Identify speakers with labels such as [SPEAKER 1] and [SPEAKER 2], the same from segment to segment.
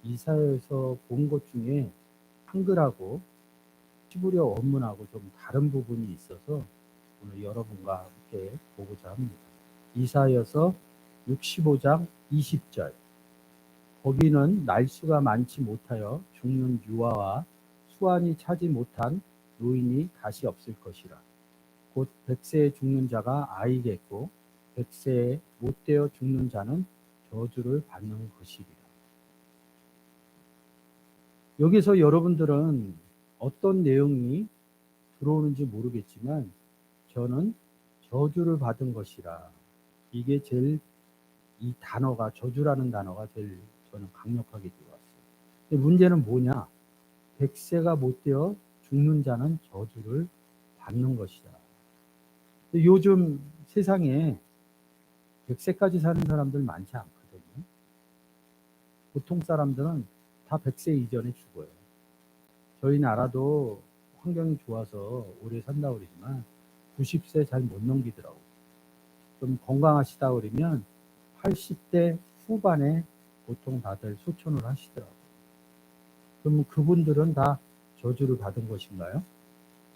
[SPEAKER 1] 이사야에서 본 것 중에 한글하고 히브리어 원문하고 좀 다른 부분이 있어서 오늘 여러분과 함께 보고자 합니다. 이사야서 65장 20절. 거기는 날수가 많지 못하여 죽는 유아와 수완이 차지 못한 노인이 다시 없을 것이라. 곧 100세에 죽는 자가 아이겠고 100세에 못되어 죽는 자는 저주를 받는 것이리라. 여기서 여러분들은 어떤 내용이 들어오는지 모르겠지만 저는 저주를 받은 것이라. 이게 제일, 이 단어가, 저주라는 단어가 제일 저는 강력하게 들어왔어요. 근데 문제는 뭐냐? 100세가 못되어 죽는 자는 저주를 받는 것이다. 요즘 세상에 100세까지 사는 사람들 많지 않거든요. 보통 사람들은 다 100세 이전에 죽어요. 저희 나라도 환경이 좋아서 오래 산다고 그러지만 90세 잘 못 넘기더라고요. 좀 건강하시다 그러면 80대 후반에 보통 다들 소천을 하시더라고요. 그럼 그분들은 다 저주를 받은 것인가요?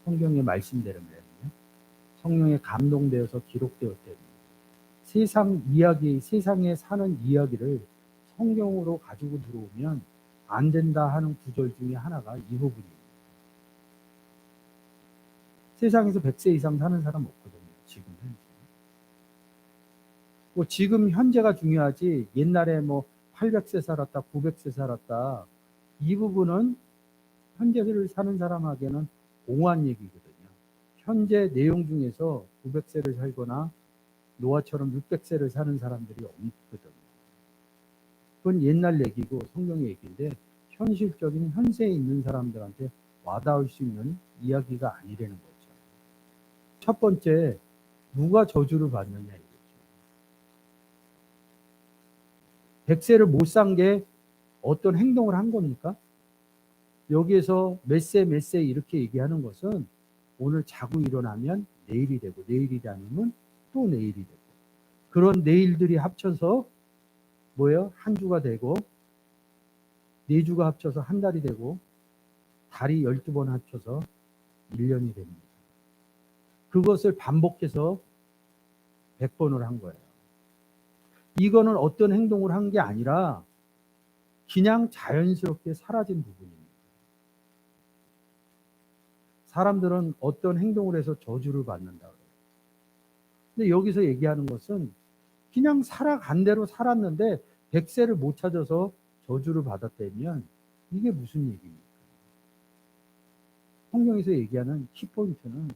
[SPEAKER 1] 성경의 말씀대로면요. 성령에 감동되어서 기록되었대요. 세상 이야기, 세상에 사는 이야기를 성경으로 가지고 들어오면 안 된다 하는 구절 중에 하나가 이 부분입니다. 세상에서 100세 이상 사는 사람 없거든요. 지금 현재. 뭐 지금 현재가 중요하지 옛날에 뭐 800세 살았다, 900세 살았다, 이 부분은 현재를 사는 사람에게는 옹호한 얘기거든요. 현재 내용 중에서 900세를 살거나 노아처럼 600세를 사는 사람들이 없거든요. 그건 옛날 얘기고 성경의 얘기인데 현실적인 현세에 있는 사람들한테 와닿을 수 있는 이야기가 아니라는 거죠. 첫 번째, 누가 저주를 받느냐 이거죠. 100세를 못 산 게 어떤 행동을 한 겁니까? 여기에서 몇 세 이렇게 얘기하는 것은 오늘 자고 일어나면 내일이 되고, 내일이 아니면 또 내일이 되고, 그런 내일들이 합쳐서 뭐예요? 한 주가 되고, 네 주가 합쳐서 한 달이 되고, 달이 12번 합쳐서 1년이 됩니다. 그것을 반복해서 100번을 한 거예요. 이거는 어떤 행동을 한 게 아니라 그냥 자연스럽게 사라진 부분입니다. 사람들은 어떤 행동을 해서 저주를 받는다 그래요. 근데 여기서 얘기하는 것은 그냥 살아간 대로 살았는데 100세를 못 찾아서 저주를 받았다면 이게 무슨 얘기입니까? 성경에서 얘기하는 키포인트는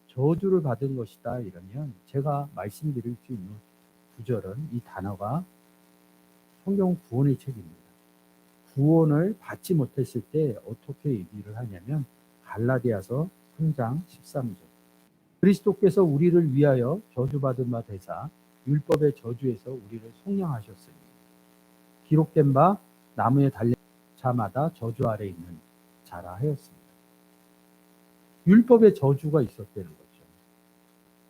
[SPEAKER 1] 저주를 받은 것이다 이러면 제가 말씀드릴 수 있는 구절은 이 단어가 성경 구원의 책입니다. 구원을 받지 못했을 때 어떻게 얘기를 하냐면 갈라디아서 3장 13절. 그리스도께서 우리를 위하여 저주받은 바 되사 율법의 저주에서 우리를 속량하셨으니 기록된 바 나무에 달린 자마다 저주 아래 있는 자라 하였습니다. 율법의 저주가 있었다는 거죠.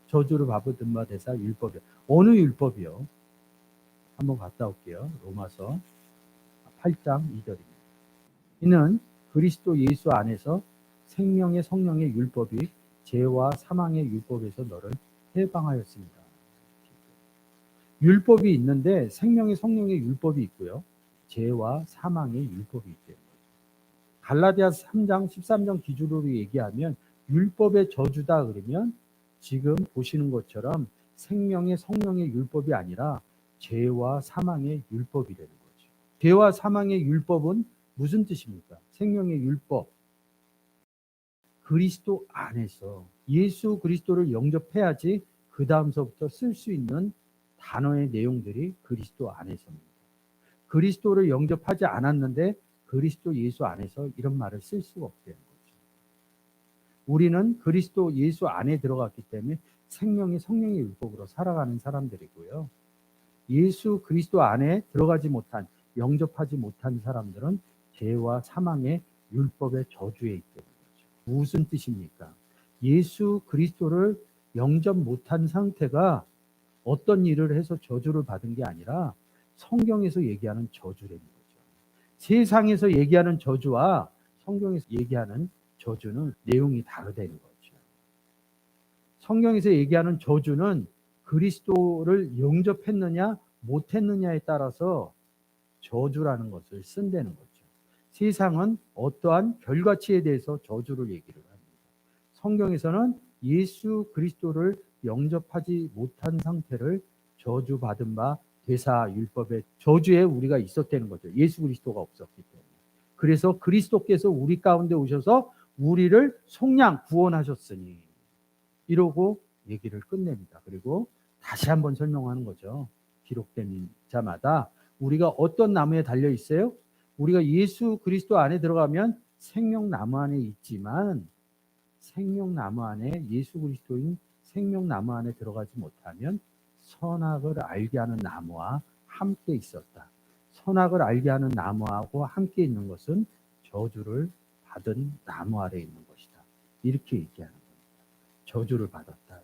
[SPEAKER 1] 저주를 받은 바 되사 율법이요. 어느 율법이요? 한번 갔다 올게요. 로마서 8장 2절입니다. 이는 그리스도 예수 안에서 생명의 성령의 율법이 죄와 사망의 율법에서 너를 해방하였습니다. 율법이 있는데 생명의 성령의 율법이 있고요. 죄와 사망의 율법이 있대요. 갈라디아서 3장 13절 기준으로 얘기하면 율법의 저주다 그러면 지금 보시는 것처럼 생명의 성령의 율법이 아니라 죄와 사망의 율법이 되는 거죠. 죄와 사망의 율법은 무슨 뜻입니까? 생명의 율법. 그리스도 안에서 예수 그리스도를 영접해야지 그 다음서부터 쓸 수 있는 단어의 내용들이 그리스도 안에서입니다. 그리스도를 영접하지 않았는데 그리스도 예수 안에서 이런 말을 쓸 수가 없다는 거죠. 우리는 그리스도 예수 안에 들어갔기 때문에 생명의 성령의 율법으로 살아가는 사람들이고요. 예수 그리스도 안에 들어가지 못한, 영접하지 못한 사람들은 죄와 사망의 율법의 저주에 있다는 거죠. 무슨 뜻입니까? 예수 그리스도를 영접 못한 상태가 어떤 일을 해서 저주를 받은 게 아니라 성경에서 얘기하는 저주라는 거죠. 세상에서 얘기하는 저주와 성경에서 얘기하는 저주는 내용이 다르다는 거죠. 성경에서 얘기하는 저주는 그리스도를 영접했느냐 못했느냐에 따라서 저주라는 것을 쓴다는 거죠. 세상은 어떠한 결과치에 대해서 저주를 얘기를 합니다. 성경에서는 예수 그리스도를 영접하지 못한 상태를 저주받은 바 되사 율법의 저주에 우리가 있었다는 거죠. 예수 그리스도가 없었기 때문에. 그래서 그리스도께서 우리 가운데 오셔서 우리를 속량 구원하셨으니 이러고 얘기를 끝냅니다. 그리고 다시 한번 설명하는 거죠. 기록된 자마다 우리가 어떤 나무에 달려 있어요? 우리가 예수 그리스도 안에 들어가면 생명나무 안에 있지만 생명나무 안에 예수 그리스도인 생명나무 안에 들어가지 못하면 선악을 알게 하는 나무와 함께 있었다. 선악을 알게 하는 나무하고 함께 있는 것은 저주를 받은 나무 아래에 있는 것이다. 이렇게 얘기하는 겁니다. 저주를 받았다.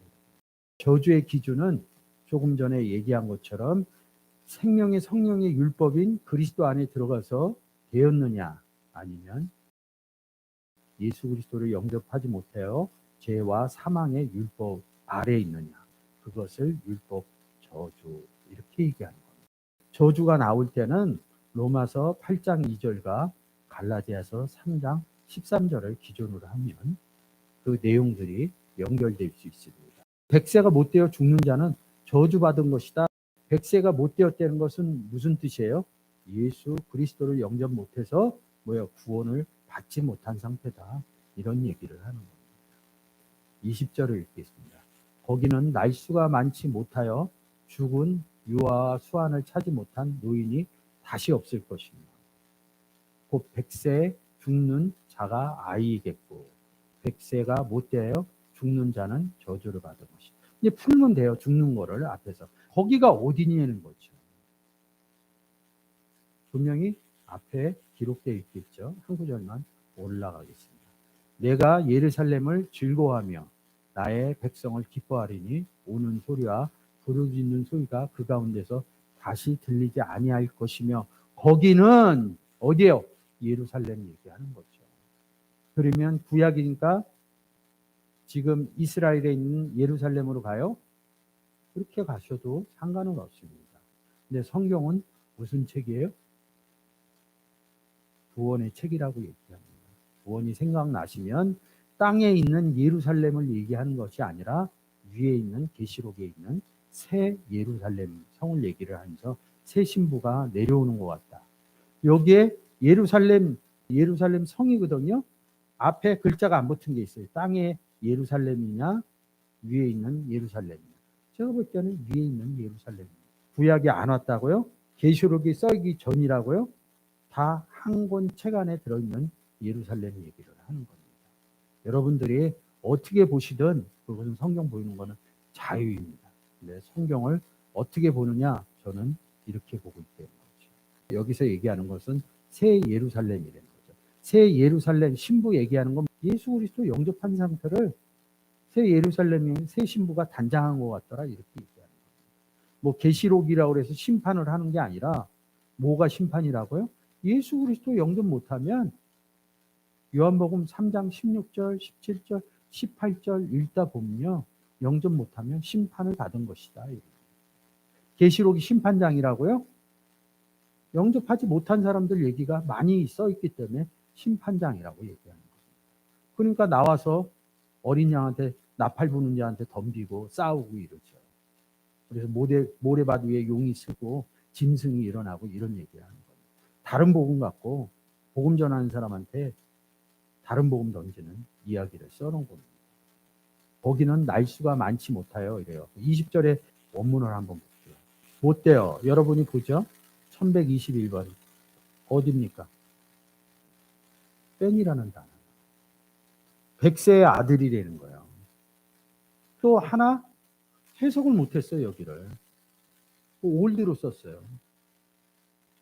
[SPEAKER 1] 저주의 기준은 조금 전에 얘기한 것처럼 생명의 성령의 율법인 그리스도 안에 들어가서 되었느냐 아니면 예수 그리스도를 영접하지 못하여 죄와 사망의 율법 아래에 있느냐 그것을 율법 저주 이렇게 얘기하는 겁니다. 저주가 나올 때는 로마서 8장 2절과 갈라디아서 3장 13절을 기준으로 하면 그 내용들이 연결될 수 있습니다. 백세가 못되어 죽는 자는 저주받은 것이다. 백세가 못되었다는 것은 무슨 뜻이에요? 예수 그리스도를 영접 못해서 구원을 받지 못한 상태다. 이런 얘기를 하는 겁니다. 20절을 읽겠습니다. 거기는 날수가 많지 못하여 죽은 유아와 수완을 차지 못한 노인이 다시 없을 것입니다. 곧 백세에 죽는 자가 아이이겠고 백세가 못되어 죽는 자는 저주를 받은 것이다. 이제 풀면 돼요. 죽는 거를 앞에서. 거기가 어디냐는 거죠. 분명히 앞에 기록되어 있겠죠. 한 구절만 올라가겠습니다. 내가 예루살렘을 즐거워하며 나의 백성을 기뻐하리니 우는 소리와 부르짖는 소리가 그 가운데서 다시 들리지 아니할 것이며 거기는 어디예요? 예루살렘 얘기하는 거죠. 그러면 구약이니까 지금 이스라엘에 있는 예루살렘으로 가요? 그렇게 가셔도 상관은 없습니다. 근데 성경은 무슨 책이에요? 구원의 책이라고 얘기합니다. 구원이 생각나시면 땅에 있는 예루살렘을 얘기하는 것이 아니라 위에 있는 계시록에 있는 새 예루살렘 성을 얘기를 하면서 새 신부가 내려오는 것 같다. 여기에 예루살렘 성이거든요. 앞에 글자가 안 붙은 게 있어요. 땅에 예루살렘이냐 위에 있는 예루살렘이냐. 제가 볼 때는 위에 있는 예루살렘입니다. 구약이 안 왔다고요? 계시록이 써있기 전이라고요? 다 한 권 책 안에 들어있는 예루살렘 얘기를 하는 겁니다. 여러분들이 어떻게 보시든 그것은 성경 보이는 거는 자유입니다. 근데 성경을 어떻게 보느냐 저는 이렇게 보고 있다는 거죠. 여기서 얘기하는 것은 새 예루살렘이라는 거죠. 새 예루살렘 신부 얘기하는 건 예수 그리스도 영접한 상태를 새 예루살렘이 새 신부가 단장한 것 같더라 이렇게 얘기하는 거예요. 계시록이라고 해서 심판을 하는 게 아니라 뭐가 심판이라고요? 예수 그리스도 영접 못하면 요한복음 3장 16절, 17절, 18절 읽다 보면요. 영접 못하면 심판을 받은 것이다. 계시록이 심판장이라고요? 영접하지 못한 사람들 얘기가 많이 써있기 때문에 심판장이라고 얘기하는 거예요. 그러니까 나와서 어린 양한테 나팔 부는 자한테 덤비고 싸우고 이러죠. 그래서 모래밭 위에 용이 쓰고 짐승이 일어나고 이런 얘기를 하는 거예요. 다른 복음 갖고 복음 전하는 사람한테 다른 복음 던지는 이야기를 써놓은 겁니다. 거기는 날수가 많지 못하여 이래요. 20절에 원문을 한번 볼게요. 못돼요. 여러분이 보죠. 1121번 어디입니까? 뺀이라는 단어. 백세의 아들이라는 거예요. 또 하나 해석을 못했어요. 여기를 올드로 썼어요.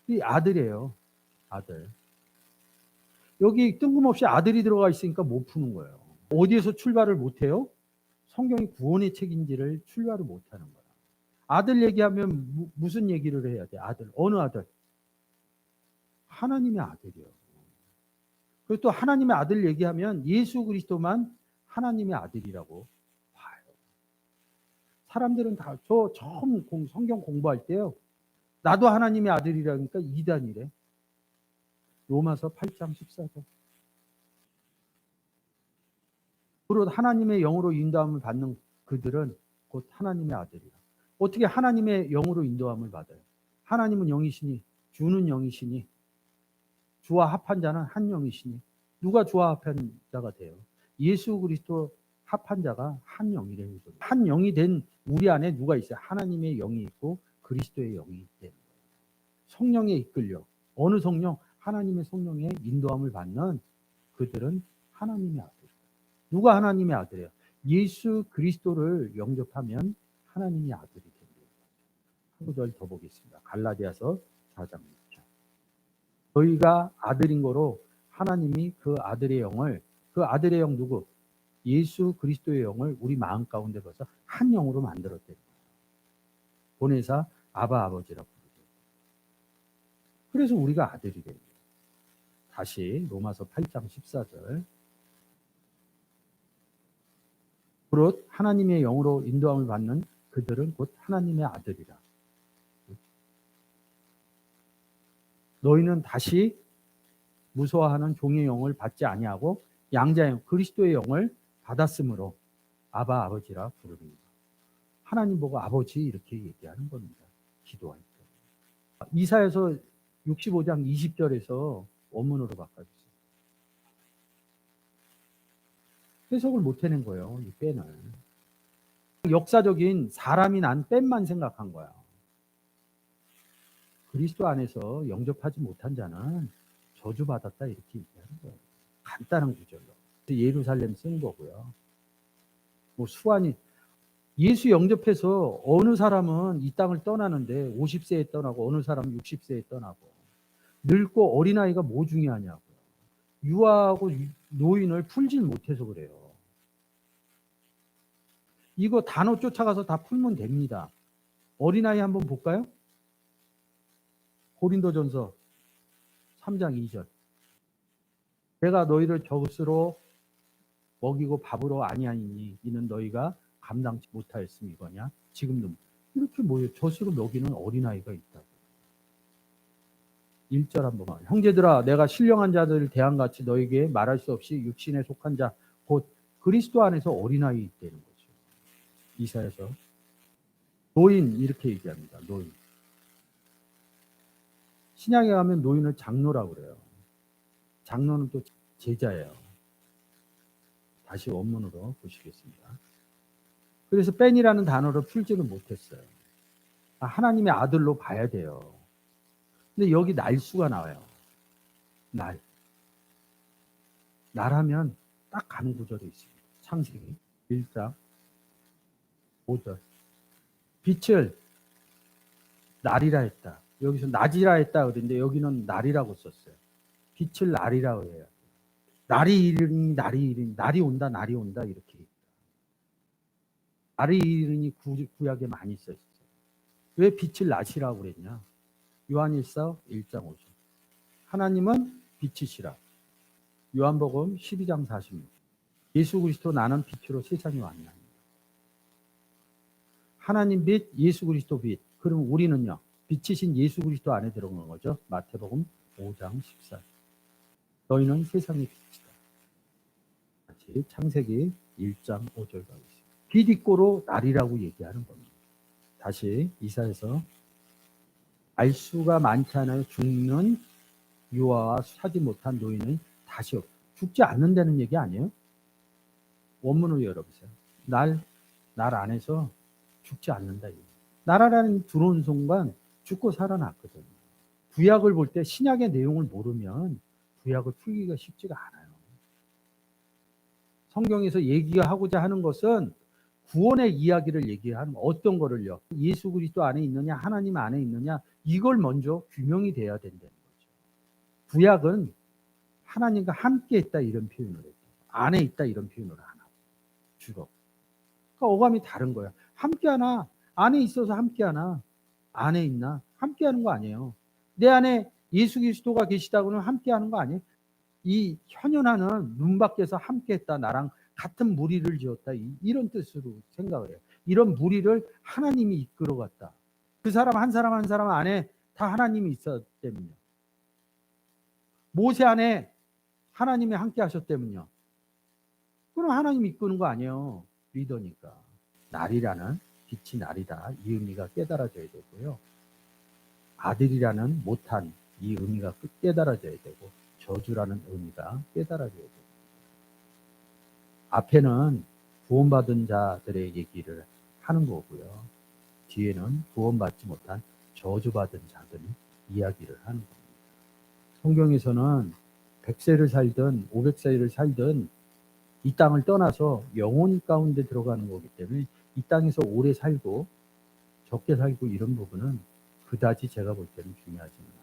[SPEAKER 1] 이 아들이에요. 아들. 여기 뜬금없이 아들이 들어가 있으니까 못 푸는 거예요. 어디에서 출발을 못해요? 성경이 구원의 책인지를 출발을 못하는 거야. 아들 얘기하면 무슨 얘기를 해야 돼? 아들. 어느 아들? 하나님의 아들이요. 그리고 또 하나님의 아들 얘기하면 예수 그리스도만 하나님의 아들이라고 봐요. 사람들은 다 저 처음 성경 공부할 때요. 나도 하나님의 아들이라니까 이단이래. 로마서 8장 14절. 그리고 하나님의 영으로 인도함을 받는 그들은 곧 하나님의 아들이라. 어떻게 하나님의 영으로 인도함을 받아요? 하나님은 영이시니 주는 영이시니 주와 합한 자는 한 영이시니 누가 주와 합한 자가 돼요? 예수 그리스도 합한 자가 한 영이래요. 한 영이 된 우리 안에 누가 있어요? 하나님의 영이 있고 그리스도의 영이 있대요. 성령에 이끌려. 어느 성령? 하나님의 성령의 인도함을 받는 그들은 하나님의 아들. 누가 하나님의 아들이에요? 예수 그리스도를 영접하면 하나님의 아들이 된대요. 한 구절 더 보겠습니다. 갈라디아서 4장 6절. 너희가 아들인 거로 하나님이 그 아들의 영을, 그 아들의 영 누구? 예수 그리스도의 영을 우리 마음 가운데 벌써 한 영으로 만들었대요. 보내사 아바 아버지라고 부르죠. 그래서 우리가 아들이 됩니다. 다시 로마서 8장 14절. 그릇 하나님의 영으로 인도함을 받는 그들은 곧 하나님의 아들이라. 너희는 다시 무서워하는 종의 영을 받지 아니하고 양자의 영, 그리스도의 영을 받았으므로 아바 아버지라 부르리라. 하나님 보고 아버지 이렇게 얘기하는 겁니다. 기도할 때. 이사야서 65장 20절에서 원문으로 바꿔주세요. 해석을 못 해낸 거예요. 이 뺀을. 역사적인 사람이 난 뺀만 생각한 거야. 그리스도 안에서 영접하지 못한 자는 저주받았다 이렇게 얘기하는 거예요. 간단한 구절로. 예루살렘 쓴 거고요. 뭐 수완이 예수 영접해서 어느 사람은 이 땅을 떠나는데 50세에 떠나고 어느 사람은 60세에 떠나고 늙고 어린아이가 뭐 중요하냐고요. 유아하고 노인을 풀질 못해서 그래요. 이거 단어 쫓아가서 다 풀면 됩니다. 어린아이 한번 볼까요? 고린도전서 3장 2절. 내가 너희를 젖으로 먹이고 밥으로 아니하니 이는 너희가 감당치 못하였음이거냐. 지금도 이렇게 뭐예요? 젖으로 먹이는 어린아이가 있다고. 1절 한번. 형제들아 내가 신령한 자들을 대함같이 너에게 말할 수 없이 육신에 속한 자 곧 그리스도 안에서 어린아이 있다는 거죠. 이사야서. 노인 이렇게 얘기합니다. 노인. 신약에 가면 노인을 장로라고 그래요. 장로는 또 제자예요. 다시 원문으로 보시겠습니다. 그래서 뺀이라는 단어를 풀지를 못했어요. 하나님의 아들로 봐야 돼요. 근데 여기 날수가 나와요. 날. 날하면 딱 가는 구절이 있습니다. 창세기 1장 5절. 빛을 날이라 했다. 여기서 낮이라 했다 그랬는데 여기는 날이라고 썼어요. 빛을 날이라고 해요. 날이 이르니 날이 이르니 날이 온다 날이 온다 이렇게. 날이 이르니 구약에 많이 써 있어요. 왜 빛을 낮이라고 그랬냐? 요한일서 1장 5절. 하나님은 빛이시라. 요한복음 12장 46. 예수 그리스도 나는 빛으로 세상에 왔나니. 하나님 빛, 예수 그리스도 빛. 그럼 우리는요. 빛이신 예수 그리스도 안에 들어간 거죠. 마태복음 5장 14. 너희는 세상의 빛이다. 같이 창세기 1장 5절 가겠습니다. 빛 있고로 날이라고 얘기하는 겁니다. 다시 이사야서 알 수가 많지 않아요. 죽는 유아와 사지 못한 노인은 다시 죽지 않는다는 얘기 아니에요? 원문을 열어보세요. 날 안에서 죽지 않는다. 날 안에 들어온 순간 죽고 살아났거든요. 구약을 볼 때 신약의 내용을 모르면 구약을 풀기가 쉽지가 않아요. 성경에서 얘기하고자 하는 것은 구원의 이야기를 얘기하는 어떤 거를요? 예수 그리스도 안에 있느냐 하나님 안에 있느냐 이걸 먼저 규명이 돼야 된다는 거죠. 구약은 하나님과 함께 있다 이런 표현을 했고 안에 있다 이런 표현을 안 하고 주로. 그러니까 어감이 다른 거야. 함께하나 안에 있어서 함께하나 안에 있나 함께하는 거 아니에요. 내 안에 예수 그리스도가 계시다고는 함께하는 거 아니에요? 이 현현아는 눈 밖에서 함께했다. 나랑 같은 무리를 지었다. 이런 뜻으로 생각을 해요. 이런 무리를 하나님이 이끌어갔다. 그 사람 한 사람 한 사람 안에 다 하나님이 있었기 때문이요. 모세 안에 하나님이 함께 하셨다면요. 그럼 하나님이 이끄는 거 아니에요. 리더니까. 날이라는 빛이 날이다. 이 의미가 깨달아져야 되고요. 아들이라는 못한 이 의미가 깨달아져야 되고 저주라는 의미가 깨달아져야 되고 앞에는 구원받은 자들의 얘기를 하는 거고요. 뒤에는 구원받지 못한 저주받은 자들이 이야기를 하는 겁니다. 성경에서는 100세를 살든 500세를 살든 이 땅을 떠나서 영혼 가운데 들어가는 거기 때문에 이 땅에서 오래 살고 적게 살고 이런 부분은 그다지 제가 볼 때는 중요하지는